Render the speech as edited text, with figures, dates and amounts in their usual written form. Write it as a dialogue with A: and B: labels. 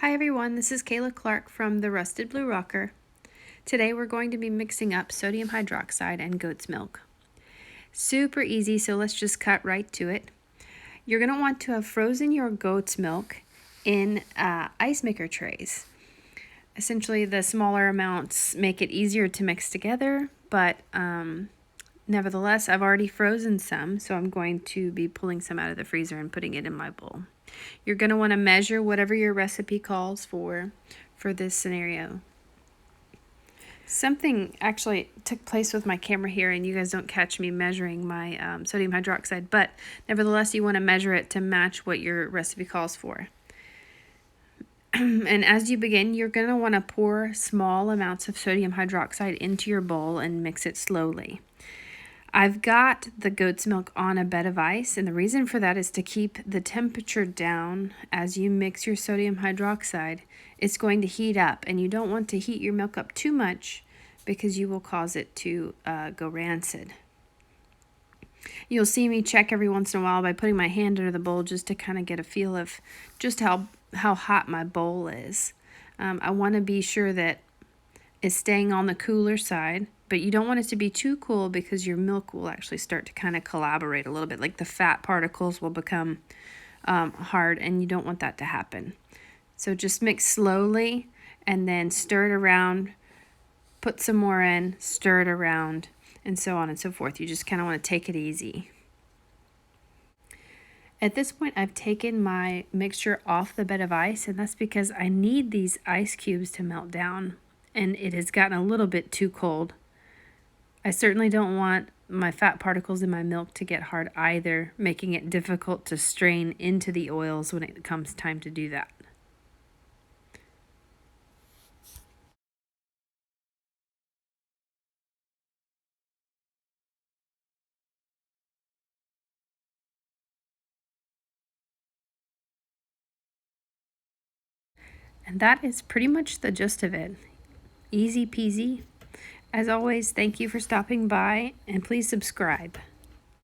A: Hi everyone, this is Kayla Clark from the Rusted Blue Rocker. Today we're going to be mixing up sodium hydroxide and goat's milk. Super easy, so let's just cut right to it. You're going to want to have frozen your goat's milk in ice maker trays. Essentially, the smaller amounts make it easier to mix together, but nevertheless, I've already frozen some, so I'm going to be pulling some out of the freezer and putting it in my bowl. You're going to want to measure whatever your recipe calls for this scenario. Something actually took place with my camera here, and you guys don't catch me measuring my sodium hydroxide, but nevertheless, you want to measure it to match what your recipe calls for. And as you begin, you're going to want to pour small amounts of sodium hydroxide into your bowl and mix it slowly. I've got the goat's milk on a bed of ice, and the reason for that is to keep the temperature down as you mix your sodium hydroxide. It's going to heat up, and you don't want to heat your milk up too much because you will cause it to go rancid. You'll see me check every once in a while by putting my hand under the bowl just to kind of get a feel of just how hot my bowl is. I want to be sure that it's staying on the cooler side, but you don't want it to be too cool because your milk will actually start to kind of collaborate a little bit, like the fat particles will become hard, and you don't want that to happen. So just mix slowly and then stir it around, put some more in, stir it around, and so on and so forth. You just kind of want to take it easy. At this point, I've taken my mixture off the bed of ice, and that's because I need these ice cubes to melt down, and it has gotten a little bit too cold. I certainly don't want my fat particles in my milk to get hard either, making it difficult to strain into the oils when it comes time to do that. And that is pretty much the gist of it. Easy peasy. As always, thank you for stopping by, and please subscribe.